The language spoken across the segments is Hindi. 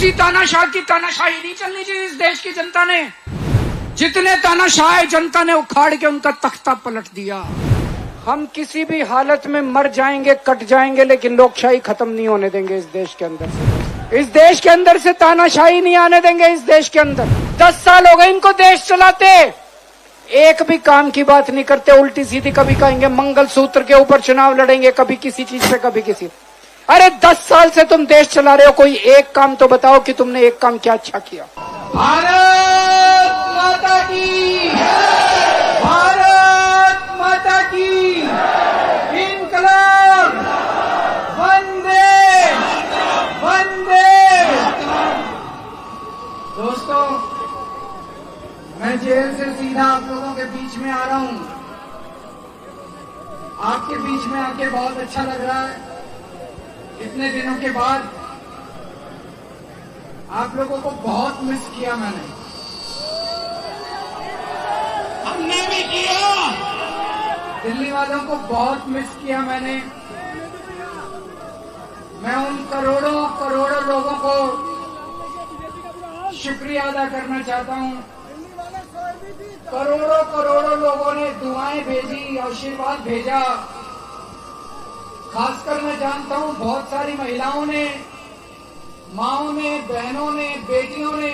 किसी तानाशाह की तानाशाही नहीं चलनी चाहिए। इस देश की जनता ने जितने तानाशाह जनता ने उखाड़ के उनका तख्ता पलट दिया। हम किसी भी हालत में मर जाएंगे, कट जाएंगे, लेकिन लोकशाही खत्म नहीं होने देंगे इस देश के अंदर से। इस देश के अंदर से तानाशाही नहीं आने देंगे। इस देश के अंदर 10 साल हो गए इनको देश चलाते, एक भी काम की बात नहीं करते, उल्टी सीधी। कभी कहेंगे मंगलसूत्र के ऊपर चुनाव लड़ेंगे, कभी किसी चीज पे, कभी किसी। अरे 10 साल से तुम देश चला रहे हो, कोई एक काम तो बताओ कि तुमने एक काम क्या अच्छा किया। भारत माता की, भारत माता की, इनकलाब, वंदे वंदे। दोस्तों, मैं जेल से सीधा आप लोगों के बीच में आ रहा हूं। आपके बीच में आके बहुत अच्छा लग रहा है। इतने दिनों के बाद आप लोगों को बहुत मिस किया मैंने, हमने भी किया। दिल्ली वालों को बहुत मिस किया मैंने। मैं उन करोड़ों करोड़ों लोगों को शुक्रिया अदा करना चाहता हूं। करोड़ों करोड़ों लोगों ने दुआएं भेजी, आशीर्वाद भेजा। खासकर मैं जानता हूं बहुत सारी महिलाओं ने, माओं ने, बहनों ने, बेटियों ने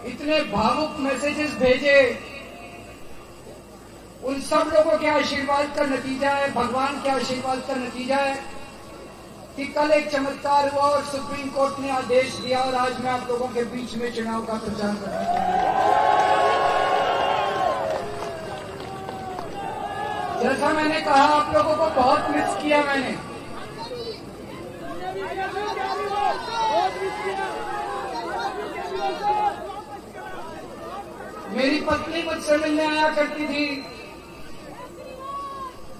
इतने भावुक मैसेजेस भेजे। उन सब लोगों के आशीर्वाद का नतीजा है, भगवान के आशीर्वाद का नतीजा है कि कल एक चमत्कार हुआ और सुप्रीम कोर्ट ने आदेश दिया और आज मैं आप लोगों के बीच में चुनाव का प्रचार करने के लिए। जैसा मैंने कहा, आप लोगों को बहुत मिस किया मैंने। मेरी पत्नी मुझसे मिलने आया करती थी,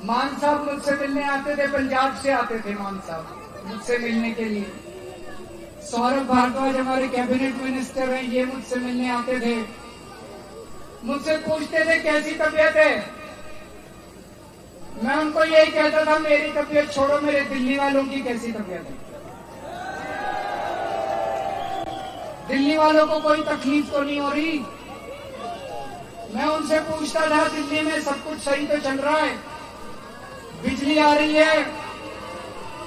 मान साहब मुझसे मिलने आते थे, पंजाब से आते थे मान साहब मुझसे मिलने के लिए। सौरभ भारद्वाज हमारे कैबिनेट मिनिस्टर हैं, ये मुझसे मिलने आते थे, मुझसे पूछते थे कैसी तबीयत है। मैं उनको यही कहता था मेरी तबीयत छोड़ो, मेरे दिल्ली वालों की कैसी तबीयत है। दिल्ली वालों को कोई तकलीफ तो नहीं हो रही। मैं उनसे पूछता था दिल्ली में सब कुछ सही तो चल रहा है, बिजली आ रही है,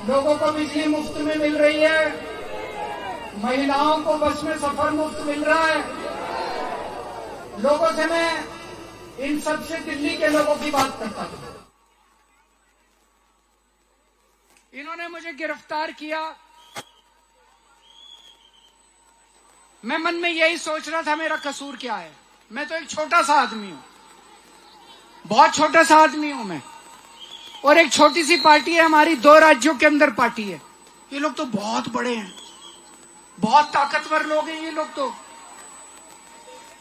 लोगों को बिजली मुफ्त में मिल रही है, महिलाओं को बस में सफर मुफ्त मिल रहा है। लोगों से मैं इन सबसे दिल्ली के लोगों की बात करता था। इन्होंने मुझे गिरफ्तार किया। मैं मन में यही सोच रहा था मेरा कसूर क्या है। मैं तो एक छोटा सा आदमी हूं, बहुत छोटा सा आदमी हूं मैं, और एक छोटी सी पार्टी है हमारी, 2 राज्यों के अंदर पार्टी है। ये लोग तो बहुत बड़े हैं, बहुत ताकतवर लोग हैं ये लोग तो।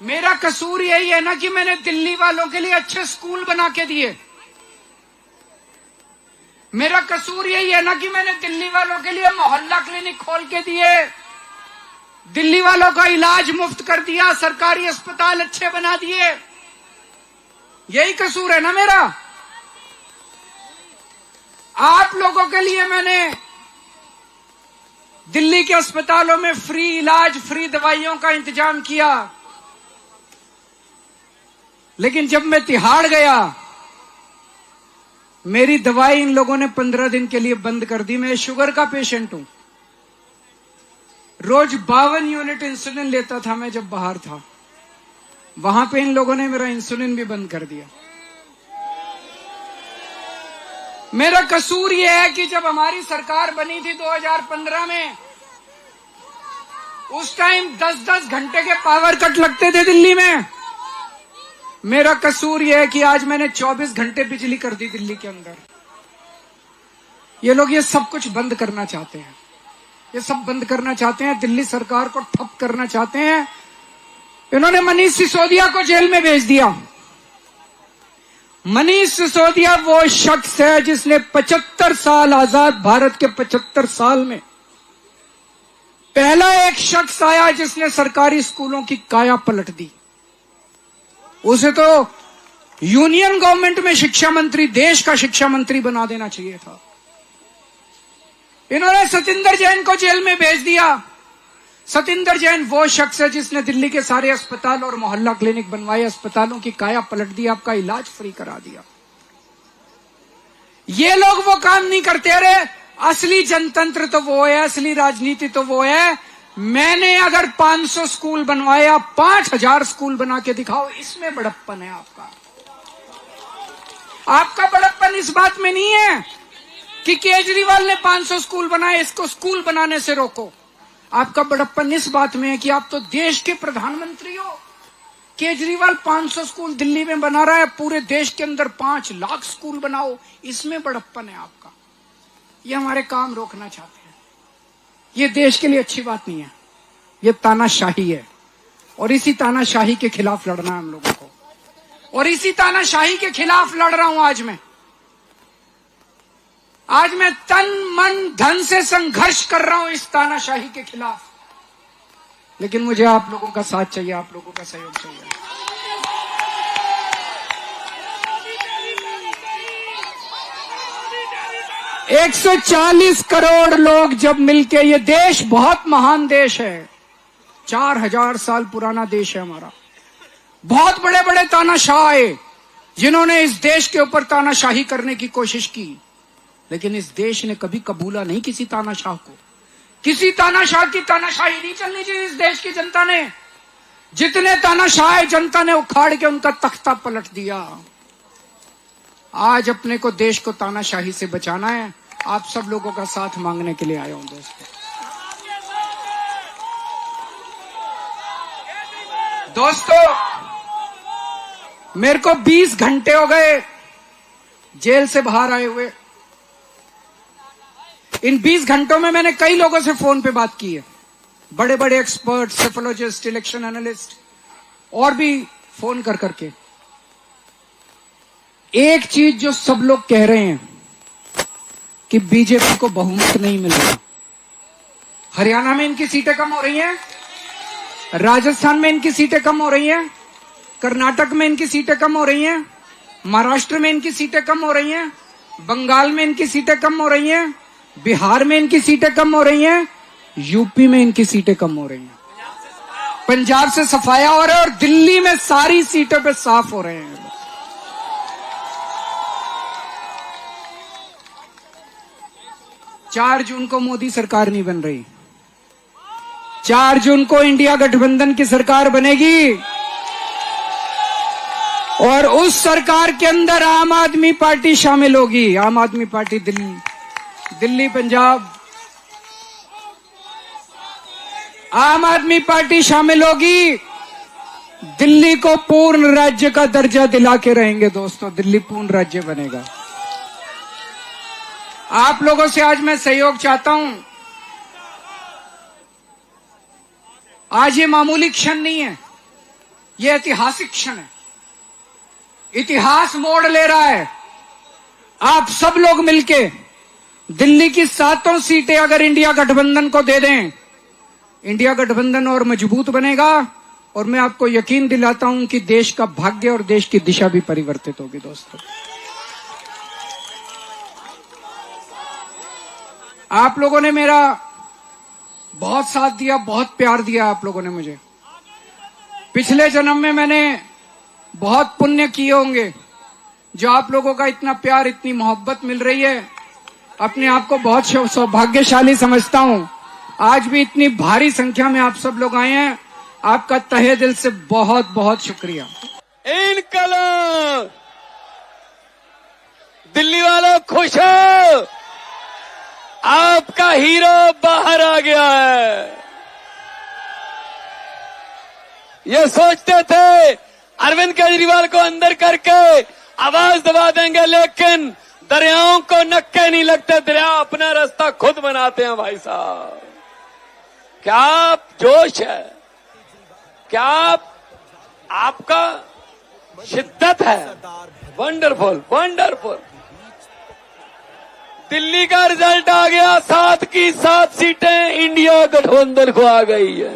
मेरा कसूर यही है ना कि मैंने दिल्ली वालों के लिए अच्छे स्कूल बना के दिए। मेरा कसूर यही है ना कि मैंने दिल्ली वालों के लिए मोहल्ला क्लिनिक खोल के दिए, दिल्ली वालों का इलाज मुफ्त कर दिया, सरकारी अस्पताल अच्छे बना दिए। यही कसूर है ना मेरा। आप लोगों के लिए मैंने दिल्ली के अस्पतालों में फ्री इलाज, फ्री दवाइयों का इंतजाम किया, लेकिन जब मैं तिहाड़ गया, मेरी दवाई इन लोगों ने 15 दिन के लिए बंद कर दी। मैं शुगर का पेशेंट हूं, रोज 52 यूनिट इंसुलिन लेता था मैं जब बाहर था। वहां पे इन लोगों ने मेरा इंसुलिन भी बंद कर दिया। मेरा कसूर यह है कि जब हमारी सरकार बनी थी 2015 में, उस टाइम 10-10 घंटे के पावर कट लगते थे दिल्ली में। मेरा कसूर यह है कि आज मैंने 24 घंटे बिजली कर दी दिल्ली के अंदर। ये लोग ये सब कुछ बंद करना चाहते हैं, ये सब बंद करना चाहते हैं, दिल्ली सरकार को ठप करना चाहते हैं। इन्होंने मनीष सिसोदिया को जेल में भेज दिया। मनीष सिसोदिया वो शख्स है जिसने 75 साल, आजाद भारत के 75 साल में पहला एक शख्स आया जिसने सरकारी स्कूलों की काया पलट दी। उसे तो यूनियन गवर्नमेंट में शिक्षा मंत्री, देश का शिक्षा मंत्री बना देना चाहिए था। इन्होंने सतिंदर जैन को जेल में भेज दिया। सतिंदर जैन वो शख्स है जिसने दिल्ली के सारे अस्पताल और मोहल्ला क्लिनिक बनवाए, अस्पतालों की काया पलट दी, आपका इलाज फ्री करा दिया। ये लोग वो काम नहीं करते। अरे असली जनतंत्र तो वो है, असली राजनीति तो वो है। मैंने अगर 500 स्कूल बनवाया, 5000 स्कूल बना के दिखाओ, इसमें बड़प्पन है आपका। आपका बड़प्पन इस बात में नहीं है कि केजरीवाल ने 500 स्कूल बनाए, इसको स्कूल बनाने से रोको। आपका बड़प्पन इस बात में है कि आप तो देश के प्रधानमंत्री हो। केजरीवाल 500 स्कूल दिल्ली में बना रहा है, पूरे देश के अंदर 5 लाख स्कूल बनाओ, इसमें बड़प्पन है आपका। ये हमारे काम रोकना चाहते हैं। ये देश के लिए अच्छी बात नहीं है, ये तानाशाही है। और इसी तानाशाही के खिलाफ लड़ना है हम लोगों को, और इसी तानाशाही के खिलाफ लड़ रहा हूं आज मैं तन मन धन से संघर्ष कर रहा हूं इस तानाशाही के खिलाफ। लेकिन मुझे आप लोगों का साथ चाहिए, आप लोगों का सहयोग चाहिए। एक 140 करोड़ लोग जब मिलके, ये देश बहुत महान देश है, 4000 साल पुराना देश है हमारा। बहुत बड़े बड़े तानाशाह आए जिन्होंने इस देश के ऊपर तानाशाही करने की कोशिश की, लेकिन इस देश ने कभी कबूला नहीं किसी तानाशाह को। किसी तानाशाह की तानाशाही नहीं चलनी चाहिए इस देश की जनता ने। जितने तानाशाह जनता ने उखाड़ के उनका तख्ता पलट दिया। आज अपने को देश को तानाशाही से बचाना है। आप सब लोगों का साथ मांगने के लिए आया हूं दोस्तों, मेरे को 20 घंटे हो गए जेल से बाहर आए हुए। इन 20 घंटों में मैंने कई लोगों से फोन पे बात की है, बड़े बड़े एक्सपर्ट, सेफोलॉजिस्ट, इलेक्शन एनालिस्ट, और भी फोन कर करके। एक चीज जो सब लोग कह रहे हैं कि बीजेपी को बहुमत नहीं मिल रहा। हरियाणा में इनकी सीटें कम हो रही हैं, राजस्थान में इनकी सीटें कम हो रही हैं, कर्नाटक में इनकी सीटें कम हो रही हैं, महाराष्ट्र में इनकी सीटें कम हो रही हैं, बंगाल में इनकी सीटें कम हो रही हैं, बिहार में इनकी सीटें कम हो रही हैं, यूपी में इनकी सीटें कम हो रही हैं, पंजाब से सफाया हो रहा है, और दिल्ली में सारी सीटों पे साफ हो रहे हैं। 4 जून को मोदी सरकार नहीं बन रही, 4 जून को इंडिया गठबंधन की सरकार बनेगी, और उस सरकार के अंदर आम आदमी पार्टी शामिल होगी। आम आदमी पार्टी दिल्ली पंजाब, आम आदमी पार्टी शामिल होगी। दिल्ली को पूर्ण राज्य का दर्जा दिला के रहेंगे दोस्तों, दिल्ली पूर्ण राज्य बनेगा। आप लोगों से आज मैं सहयोग चाहता हूं। आज ये मामूली क्षण नहीं है, ये ऐतिहासिक क्षण है। इतिहास मोड़ ले रहा है। आप सब लोग मिलके दिल्ली की 7 सीटें अगर इंडिया गठबंधन को दे दें, इंडिया गठबंधन और मजबूत बनेगा, और मैं आपको यकीन दिलाता हूं कि देश का भाग्य और देश की दिशा भी परिवर्तित होगी दोस्तों। आप लोगों ने मेरा बहुत साथ दिया, बहुत प्यार दिया आप लोगों ने मुझे। पिछले जन्म में मैंने बहुत पुण्य किए होंगे, जो आप लोगों का इतना प्यार, इतनी मोहब्बत मिल रही है। अपने आप को बहुत सौभाग्यशाली समझता हूं। आज भी इतनी भारी संख्या में आप सब लोग आए हैं, आपका तहे दिल से बहुत बहुत शुक्रिया। इनकलाब, दिल्ली वालों खुश हो, आपका हीरो बाहर आ गया है। ये सोचते थे अरविंद केजरीवाल को अंदर करके आवाज दबा देंगे, लेकिन दरियाओं को नक्के नहीं लगते, दरिया अपना रास्ता खुद बनाते हैं भाई साहब। क्या जोश है, क्या आपका शिद्दत है। Wonderful wonderful. दिल्ली का रिजल्ट आ गया, 7 की 7 सीटें इंडिया गठबंधन को आ गई है।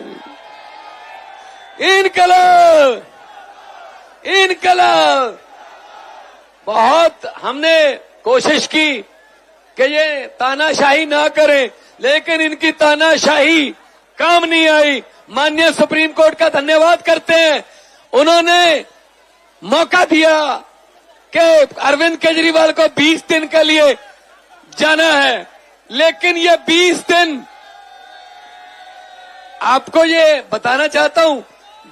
इनकलाब इनकलाब। बहुत हमने कोशिश की कि ये तानाशाही ना करें, लेकिन इनकी तानाशाही काम नहीं आई। माननीय सुप्रीम कोर्ट का धन्यवाद करते हैं, उन्होंने मौका दिया कि अरविंद केजरीवाल को 20 दिन के लिए जाना है, लेकिन ये 20 दिन आपको ये बताना चाहता हूं,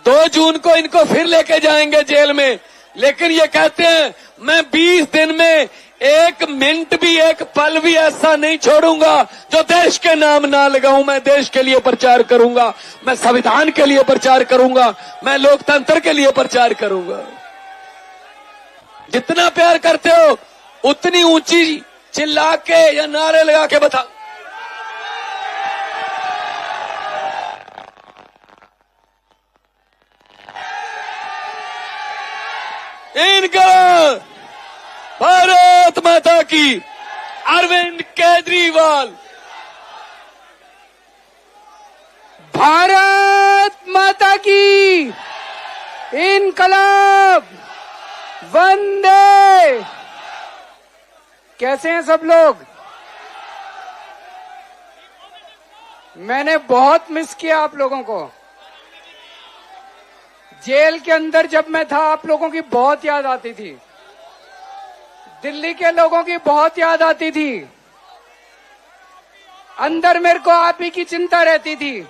2 जून को इनको फिर लेके जाएंगे जेल में, लेकिन ये कहते हैं मैं 20 दिन में 1 मिनट भी, 1 पल भी ऐसा नहीं छोड़ूंगा जो देश के नाम ना लगाऊं। मैं देश के लिए प्रचार करूंगा, मैं संविधान के लिए प्रचार करूंगा, मैं लोकतंत्र के लिए प्रचार करूंगा। जितना प्यार करते हो उतनी ऊंची चिल्ला के या नारे लगा के बताओ। इनका भारत माता की, अरविंद केजरीवाल। भारत माता की, इनकलाब, वंदे। कैसे हैं सब लोग? मैंने बहुत मिस किया आप लोगों को। जेल के अंदर जब मैं था आप लोगों की बहुत याद आती थी, दिल्ली के लोगों की बहुत याद आती थी। अंदर मेरे को आप ही की चिंता रहती थी,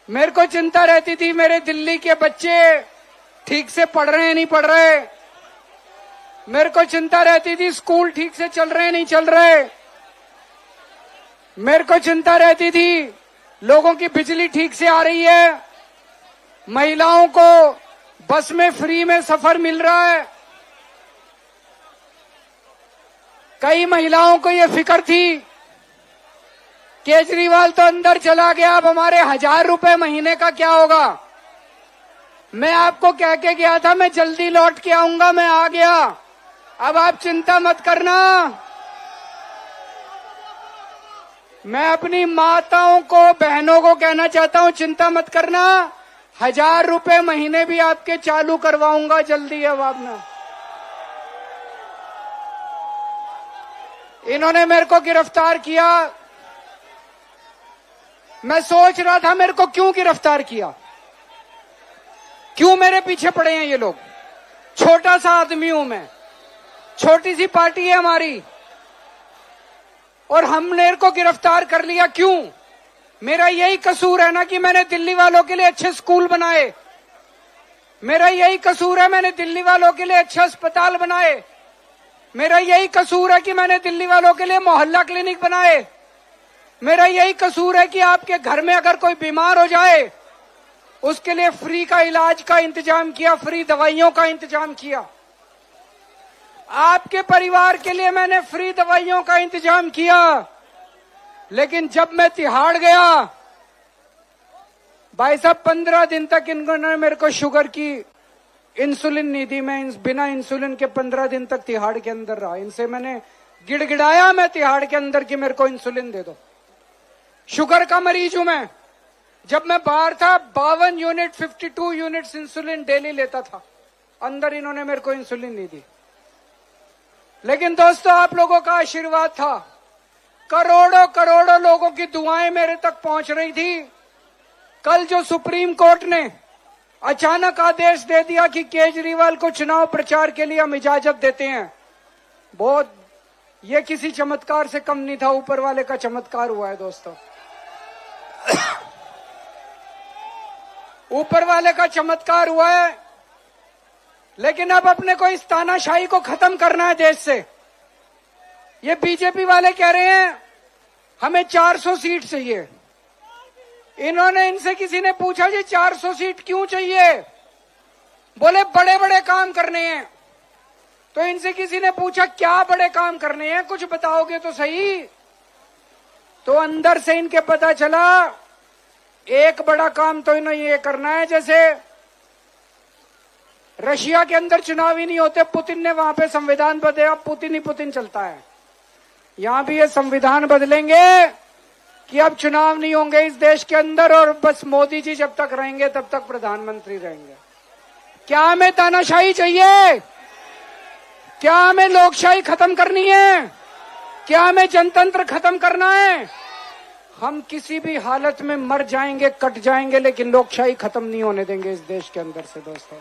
मेरे को चिंता रहती थी मेरे दिल्ली के बच्चे ठीक से पढ़ रहे हैं नहीं पढ़ रहे, मेरे को चिंता रहती थी स्कूल ठीक से चल रहे नहीं चल रहे, मेरे को चिंता रहती थी लोगों की बिजली ठीक से आ रही है, महिलाओं को बस में फ्री में सफर मिल रहा है। कई महिलाओं को ये फिक्र थी केजरीवाल तो अंदर चला गया, अब हमारे 1000 रुपए महीने का क्या होगा। मैं आपको कह के गया था मैं जल्दी लौट के आऊंगा, मैं आ गया, अब आप चिंता मत करना। मैं अपनी माताओं को, बहनों को कहना चाहता हूं चिंता मत करना, 1000 रुपए महीने भी आपके चालू करवाऊंगा जल्दी। अब आपने इन्होंने मेरे को गिरफ्तार किया, मैं सोच रहा था मेरे को क्यों गिरफ्तार किया, क्यों मेरे पीछे पड़े हैं ये लोग। छोटा सा आदमी हूं मैं, छोटी सी पार्टी है हमारी, और हमने को गिरफ्तार कर लिया क्यों? मेरा यही कसूर है ना कि मैंने दिल्ली वालों के लिए अच्छे स्कूल बनाए, मेरा यही कसूर है मैंने दिल्ली वालों के लिए अच्छे अस्पताल बनाए, मेरा यही कसूर है कि मैंने दिल्ली वालों के लिए मोहल्ला क्लिनिक बनाए, मेरा यही कसूर है कि आपके घर में अगर कोई बीमार हो जाए उसके लिए फ्री का इलाज का इंतजाम किया, फ्री दवाइयों का इंतजाम किया। आपके परिवार के लिए मैंने फ्री दवाइयों का इंतजाम किया। लेकिन जब मैं तिहाड़ गया, भाई साहब 15 दिन तक इन्होंने मेरे को शुगर की इंसुलिन नहीं दी। मैं बिना इंसुलिन के 15 दिन तक तिहाड़ के अंदर रहा। इनसे मैंने गिड़गिड़ाया मैं तिहाड़ के अंदर कि मेरे को इंसुलिन दे दो। शुगर का मरीज हूं मैं। जब मैं बाहर था 52 यूनिट 52 यूनिट्स इंसुलिन डेली लेता था, अंदर इन्होंने मेरे को इंसुलिन नहीं दी। लेकिन दोस्तों आप लोगों का आशीर्वाद था, करोड़ों करोड़ों लोगों की दुआएं मेरे तक पहुंच रही थी। कल जो सुप्रीम कोर्ट ने अचानक आदेश दे दिया कि केजरीवाल को चुनाव प्रचार के लिए हम इजाजत देते हैं, बहुत ये किसी चमत्कार से कम नहीं था, ऊपर वाले का चमत्कार हुआ है दोस्तों। ऊपर वाले का चमत्कार हुआ है। लेकिन अब अपने को इस तानाशाही को खत्म करना है देश से। ये बीजेपी वाले कह रहे हैं हमें 400 सीट चाहिए। इन्होंने, इनसे किसी ने पूछा जी 400 सीट क्यों चाहिए? बोले बड़े बड़े काम करने हैं। तो इनसे किसी ने पूछा क्या बड़े काम करने हैं, कुछ बताओगे तो सही। तो अंदर से इनके पता चला एक बड़ा काम तो इन्हें ये करना है, जैसे रशिया के अंदर चुनाव ही नहीं होते, पुतिन ने वहां पे संविधान बदला, पुतिन ही पुतिन चलता है। यहां भी ये संविधान बदलेंगे कि अब चुनाव नहीं होंगे इस देश के अंदर, और बस मोदी जी जब तक रहेंगे तब तक प्रधानमंत्री रहेंगे। क्या हमें तानाशाही चाहिए? क्या हमें लोकशाही खत्म करनी है? क्या हमें जनतंत्र खत्म करना है? हम किसी भी हालत में मर जाएंगे, कट जाएंगे, लेकिन लोकशाही खत्म नहीं होने देंगे इस देश के अंदर से। दोस्तों,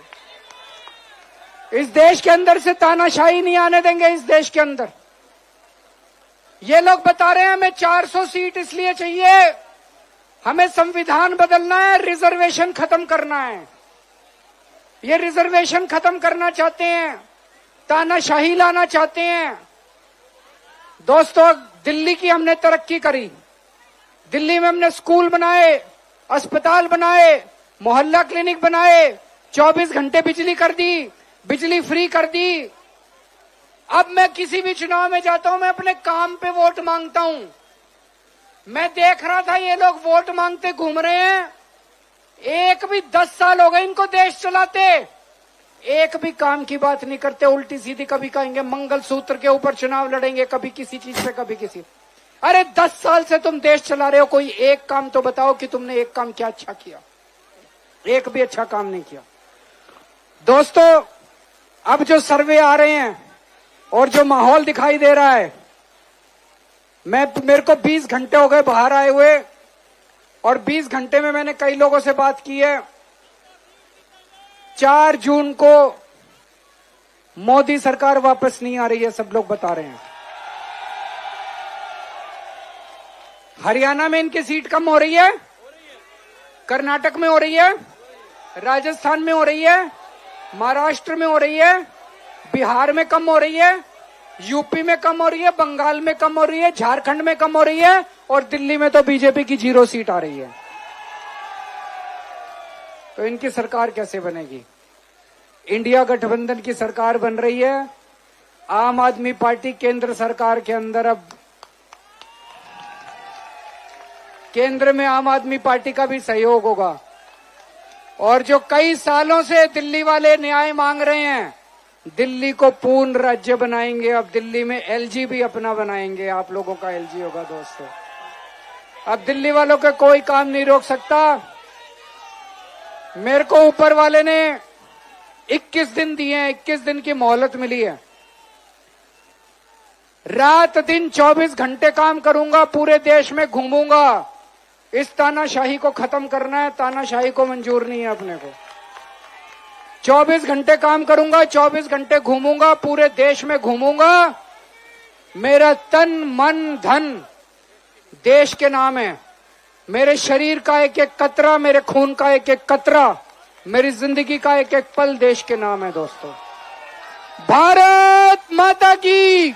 इस देश के अंदर से तानाशाही नहीं आने देंगे। इस देश के अंदर ये लोग बता रहे हैं हमें 400 सीट इसलिए चाहिए, हमें संविधान बदलना है, रिजर्वेशन खत्म करना है। ये रिजर्वेशन खत्म करना चाहते हैं, तानाशाही लाना चाहते हैं। दोस्तों, दिल्ली की हमने तरक्की करी, दिल्ली में हमने स्कूल बनाए, अस्पताल बनाए, मोहल्ला क्लिनिक बनाए, 24 घंटे बिजली कर दी, बिजली फ्री कर दी। अब मैं किसी भी चुनाव में जाता हूं, मैं अपने काम पे वोट मांगता हूं। मैं देख रहा था ये लोग वोट मांगते घूम रहे हैं, एक भी 10 साल हो गए इनको देश चलाते, एक भी काम की बात नहीं करते, उल्टी सीधी। कभी कहेंगे मंगलसूत्र के ऊपर चुनाव लड़ेंगे, कभी किसी चीज पे, कभी किसी। अरे 10 साल से तुम देश चला रहे हो, कोई एक काम तो बताओ कि तुमने एक काम क्या अच्छा किया। एक भी अच्छा काम नहीं किया। दोस्तों, अब जो सर्वे आ रहे हैं और जो माहौल दिखाई दे रहा है, मेरे को 20 घंटे हो गए बाहर आए हुए, और 20 घंटे में मैंने कई लोगों से बात की है। 4 जून को मोदी सरकार वापस नहीं आ रही है, सब लोग बता रहे हैं। हरियाणा में इनकी सीट कम हो रही है, कर्नाटक में हो रही है, राजस्थान में हो रही है, महाराष्ट्र में हो रही है, बिहार में कम हो रही है, यूपी में कम हो रही है, बंगाल में कम हो रही है, झारखंड में कम हो रही है, और दिल्ली में तो बीजेपी की 0 सीट आ रही है। तो इनकी सरकार कैसे बनेगी? इंडिया गठबंधन की सरकार बन रही है। आम आदमी पार्टी केंद्र सरकार के अंदर, अब केंद्र में आम आदमी पार्टी का भी सहयोग होगा। और जो कई सालों से दिल्ली वाले न्याय मांग रहे हैं, दिल्ली को पूर्ण राज्य बनाएंगे। अब दिल्ली में एलजी भी अपना बनाएंगे, आप लोगों का एलजी होगा। दोस्तों, अब दिल्ली वालों का कोई काम नहीं रोक सकता। मेरे को ऊपर वाले ने 21 दिन दिए हैं, 21 दिन की मोहलत मिली है। रात दिन 24 घंटे काम करूंगा, पूरे देश में घूमूंगा। इस तानाशाही को खत्म करना है, तानाशाही को मंजूर नहीं है अपने को। 24 घंटे काम करूंगा, 24 घंटे घूमूंगा, पूरे देश में घूमूंगा। मेरा तन मन धन देश के नाम है। मेरे शरीर का एक एक कतरा, मेरे खून का एक एक कतरा, मेरी जिंदगी का एक एक पल देश के नाम है। दोस्तों, भारत माता की